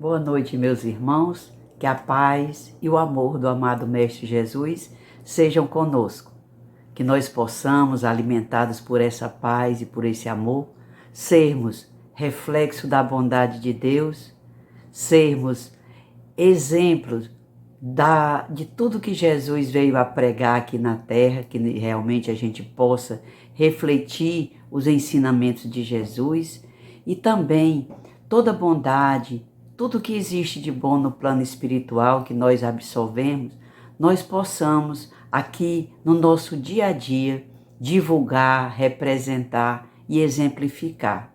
Boa noite, meus irmãos, que a paz e o amor do amado Mestre Jesus sejam conosco, que nós possamos, alimentados por essa paz e por esse amor, sermos reflexo da bondade de Deus, sermos exemplos de tudo que Jesus veio a pregar aqui na terra, que realmente a gente possa refletir os ensinamentos de Jesus e também toda bondade, tudo que existe de bom no plano espiritual que nós absorvemos, nós possamos aqui no nosso dia a dia divulgar, representar e exemplificar.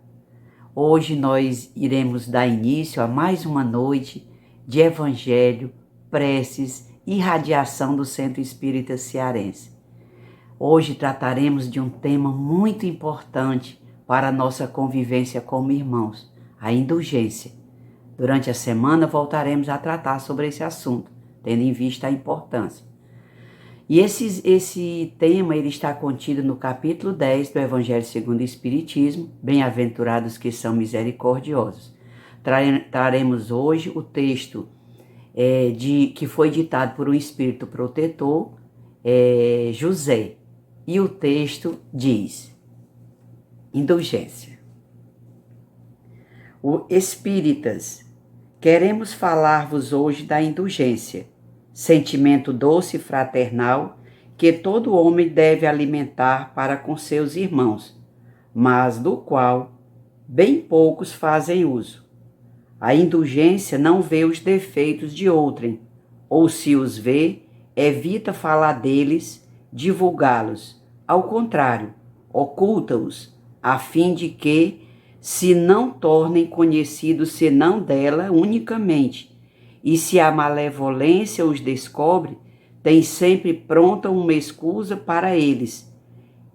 Hoje nós iremos dar início a mais uma noite de Evangelho, preces e irradiação do Centro Espírita Cearense. Hoje trataremos de um tema muito importante para a nossa convivência como irmãos, a indulgência. Durante a semana voltaremos a tratar sobre esse assunto, tendo em vista a importância. E esse tema ele está contido no capítulo 10 do Evangelho segundo o Espiritismo, Bem-aventurados que são misericordiosos. Traremos hoje o texto que foi ditado por um espírito protetor, José. E o texto diz: indulgência. Espíritas, queremos falar-vos hoje da indulgência, sentimento doce e fraternal que todo homem deve alimentar para com seus irmãos, mas do qual bem poucos fazem uso. A indulgência não vê os defeitos de outrem, ou se os vê, evita falar deles, divulgá-los. Ao contrário, oculta-os, a fim de que se não tornem conhecidos senão dela unicamente, e se a malevolência os descobre, tem sempre pronta uma escusa para eles,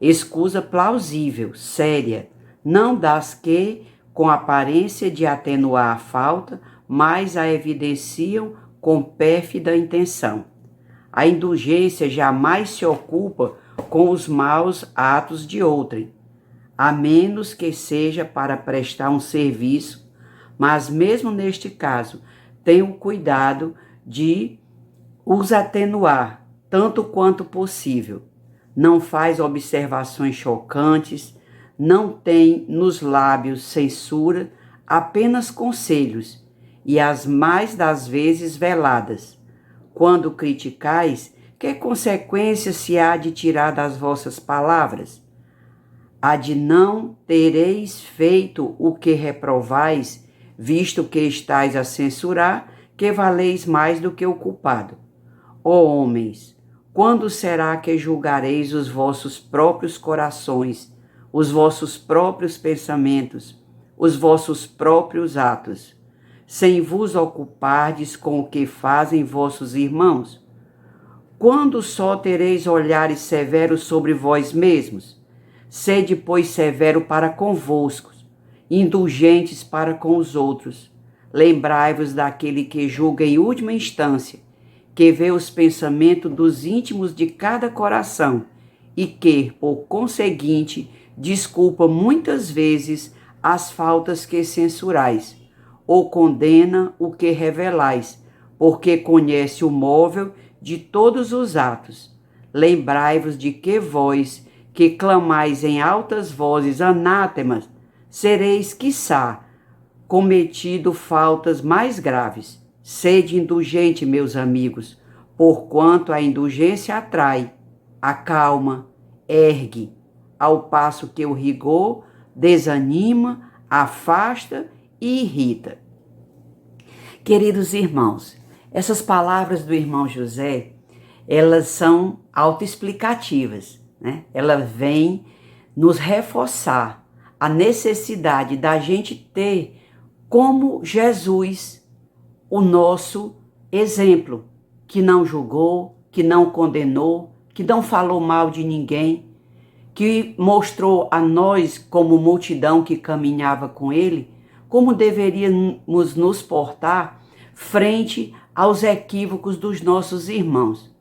escusa plausível, séria, não das que, com aparência de atenuar a falta, mas a evidenciam com pérfida intenção. A indulgência jamais se ocupa com os maus atos de outrem, a menos que seja para prestar um serviço, mas mesmo neste caso, tem o cuidado de os atenuar, tanto quanto possível. Não faz observações chocantes, não tem nos lábios censura, apenas conselhos, e as mais das vezes veladas. Quando criticais, que consequência se há de tirar das vossas palavras? A de não tereis feito o que reprovais, visto que estáis a censurar, que valeis mais do que o culpado. Ó homens, quando será que julgareis os vossos próprios corações, os vossos próprios pensamentos, os vossos próprios atos, sem vos ocupardes com o que fazem vossos irmãos? Quando só tereis olhares severos sobre vós mesmos? Sede, pois, severo para convosco, indulgentes para com os outros. Lembrai-vos daquele que julga em última instância, que vê os pensamentos dos íntimos de cada coração e que, por conseguinte, desculpa muitas vezes as faltas que censurais, ou condena o que revelais, porque conhece o móvel de todos os atos. Lembrai-vos de que vós, que clamais em altas vozes anátemas, sereis, quiçá, cometido faltas mais graves. Sede indulgente, meus amigos, porquanto a indulgência atrai, acalma, ergue, ao passo que o rigor desanima, afasta e irrita. Queridos irmãos, essas palavras do irmão José, elas são autoexplicativas, né? Ela vem nos reforçar a necessidade da gente ter como Jesus o nosso exemplo, que não julgou, que não condenou, que não falou mal de ninguém, que mostrou a nós, como multidão que caminhava com ele, como deveríamos nos portar frente aos equívocos dos nossos irmãos.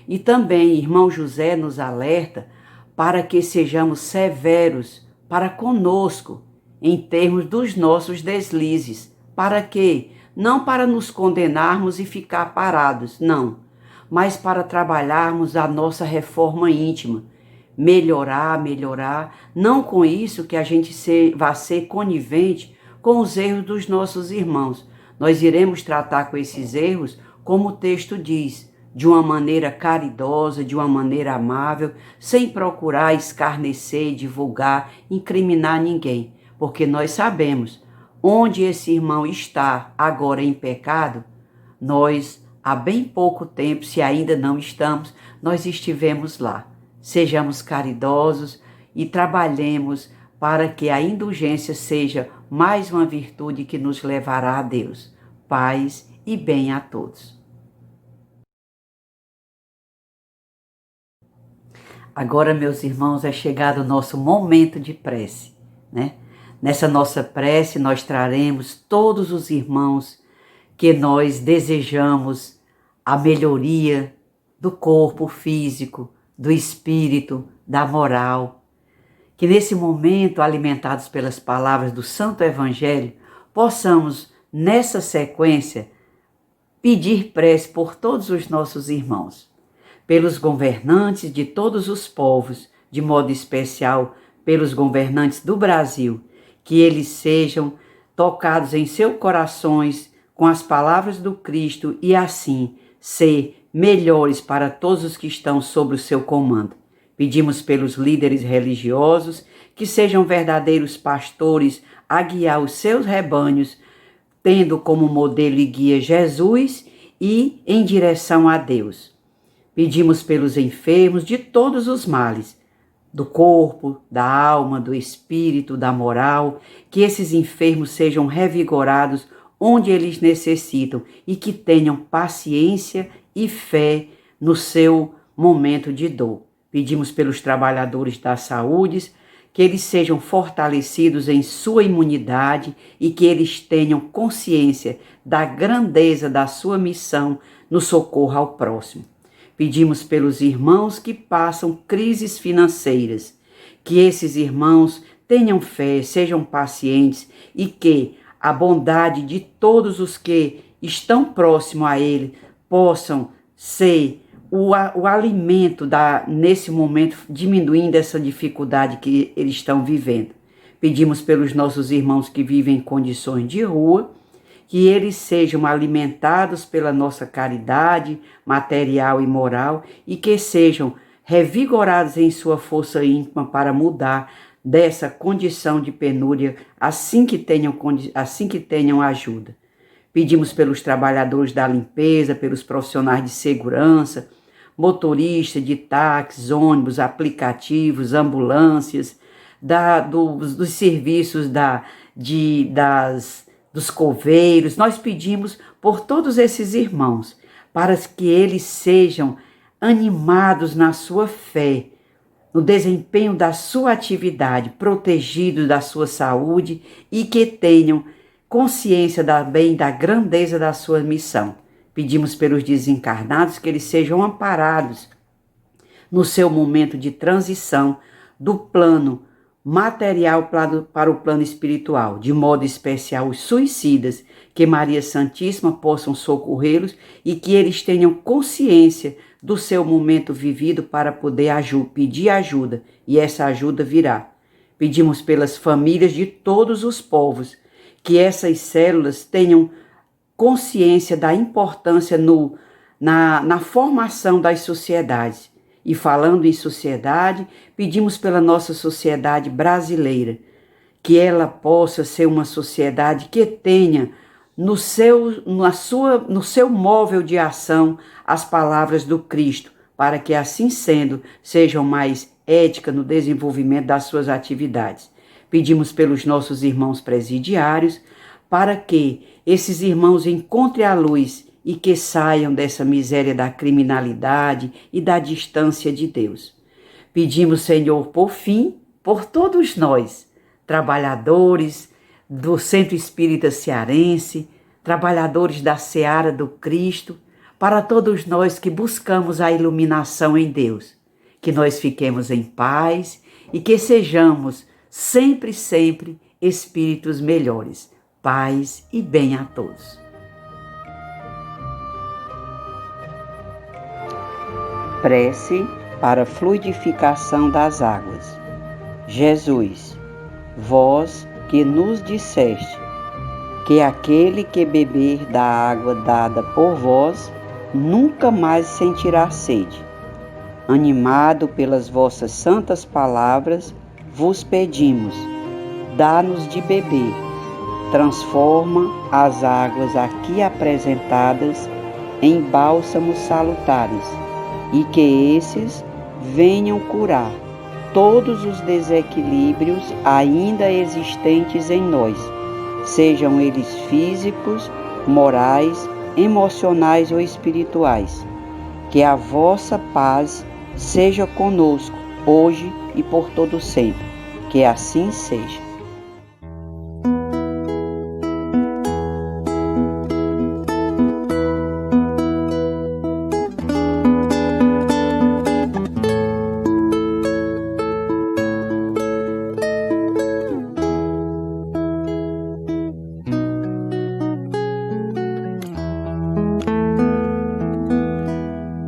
E também, irmão José nos alerta para que sejamos severos para conosco, em termos dos nossos deslizes, para que não para nos condenarmos e ficar parados, não, mas para trabalharmos a nossa reforma íntima, melhorar, não com isso que a gente vá ser conivente com os erros dos nossos irmãos. Nós iremos tratar com esses erros, como o texto diz, de uma maneira caridosa, de uma maneira amável, sem procurar escarnecer, divulgar, incriminar ninguém, porque nós sabemos, onde esse irmão está agora em pecado, nós, há bem pouco tempo, se ainda não estamos, nós estivemos lá. Sejamos caridosos e trabalhemos para que a indulgência seja mais uma virtude que nos levará a Deus. Paz e bem a todos. Agora, meus irmãos, é chegado o nosso momento de prece, né? Nessa nossa prece, nós traremos todos os irmãos que nós desejamos a melhoria do corpo físico, do espírito, da moral. Que nesse momento, alimentados pelas palavras do Santo Evangelho, possamos, nessa sequência, pedir prece por todos os nossos irmãos, pelos governantes de todos os povos, de modo especial pelos governantes do Brasil, que eles sejam tocados em seus corações com as palavras do Cristo e assim ser melhores para todos os que estão sob o seu comando. Pedimos pelos líderes religiosos que sejam verdadeiros pastores a guiar os seus rebanhos, tendo como modelo e guia Jesus e em direção a Deus. Pedimos pelos enfermos de todos os males, do corpo, da alma, do espírito, da moral, que esses enfermos sejam revigorados onde eles necessitam e que tenham paciência e fé no seu momento de dor. Pedimos pelos trabalhadores da saúde, que eles sejam fortalecidos em sua imunidade e que eles tenham consciência da grandeza da sua missão no socorro ao próximo. Pedimos pelos irmãos que passam crises financeiras, que esses irmãos tenham fé, sejam pacientes e que a bondade de todos os que estão próximos a ele possam ser o alimento nesse momento, diminuindo essa dificuldade que eles estão vivendo. Pedimos pelos nossos irmãos que vivem em condições de rua, que eles sejam alimentados pela nossa caridade material e moral e que sejam revigorados em sua força íntima para mudar dessa condição de penúria assim que tenham ajuda. Pedimos pelos trabalhadores da limpeza, pelos profissionais de segurança, motoristas de táxis, ônibus, aplicativos, ambulâncias, dos serviços dos coveiros. Nós pedimos por todos esses irmãos, para que eles sejam animados na sua fé, no desempenho da sua atividade, protegidos da sua saúde e que tenham consciência da grandeza da sua missão. Pedimos pelos desencarnados que eles sejam amparados no seu momento de transição do plano material para o plano espiritual, de modo especial os suicidas, que Maria Santíssima possam socorrê-los e que eles tenham consciência do seu momento vivido para poder pedir ajuda, e essa ajuda virá. Pedimos pelas famílias de todos os povos, que essas células tenham consciência da importância na formação das sociedades. E falando em sociedade, pedimos pela nossa sociedade brasileira, que ela possa ser uma sociedade que tenha no seu móvel de ação as palavras do Cristo, para que assim sendo sejam mais ética no desenvolvimento das suas atividades. Pedimos pelos nossos irmãos presidiários, para que esses irmãos encontrem a luz e que saiam dessa miséria da criminalidade e da distância de Deus. Pedimos, Senhor, por fim, por todos nós, trabalhadores do Centro Espírita Cearense, trabalhadores da Seara do Cristo, para todos nós que buscamos a iluminação em Deus, que nós fiquemos em paz e que sejamos sempre espíritos melhores. Paz e bem a todos. Prece para a fluidificação das águas. Jesus, vós que nos disseste que aquele que beber da água dada por vós nunca mais sentirá sede. Animado pelas vossas santas palavras, vos pedimos, dá-nos de beber. Transforma as águas aqui apresentadas em bálsamos salutares e que esses venham curar todos os desequilíbrios ainda existentes em nós, sejam eles físicos, morais, emocionais ou espirituais. Que a vossa paz seja conosco, hoje e por todo sempre. Que assim seja.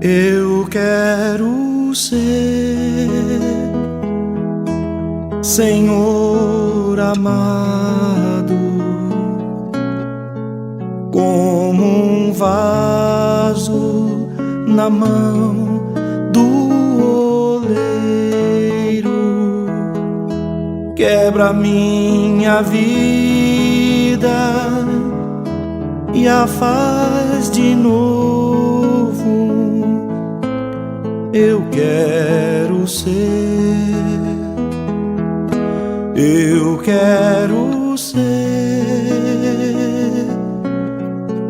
Eu quero ser, Senhor amado, como um vaso na mão do oleiro. Quebra minha vida e a faz de novo. Eu quero ser, eu quero ser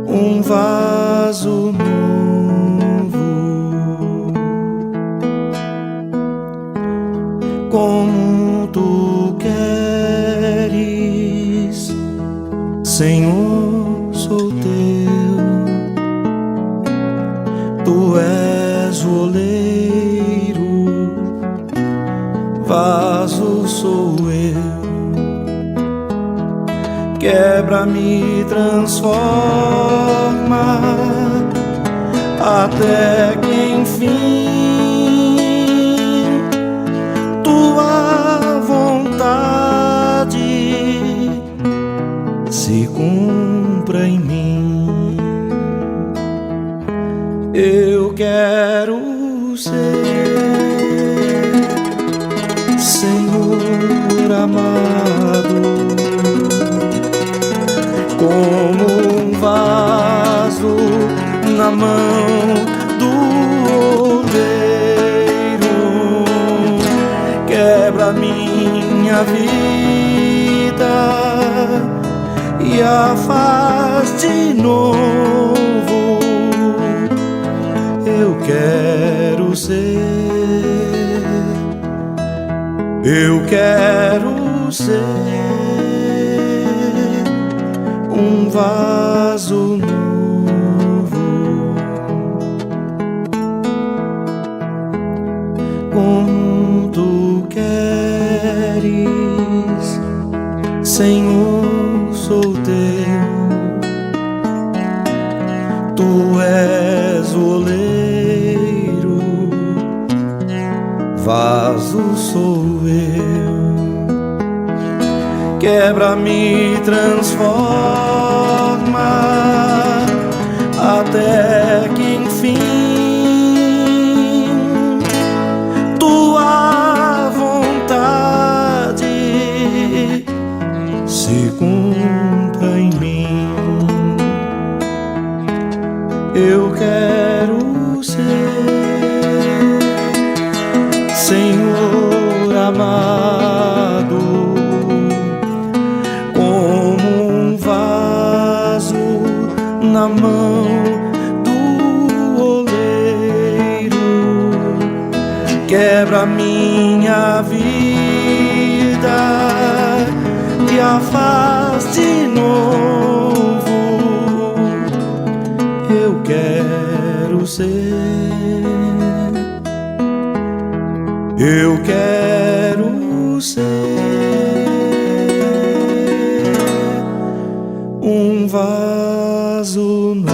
um vaso novo, como tu queres, Senhor, sou teu. Tu és o oleiro, vaso sou eu. Quebra-me, transforma, até que enfim tua vontade se cumpra em mim. Eu quero ser, Senhor amado, como um vaso na mão do oleiro. Quebra minha vida e a faz de novo. Eu quero ser, eu quero ser um vaso novo, como tu queres, Senhor, sou teu. Tu és o oleiro, vaso sou eu. Quebra-me, transforma, até que enfim tua vontade se cumpra em mim. Eu quero ser, Senhor amado, como um vaso na mão do oleiro. Quebra minha vida e a faz de novo. Eu quero ser, eu quero ser um vaso novo.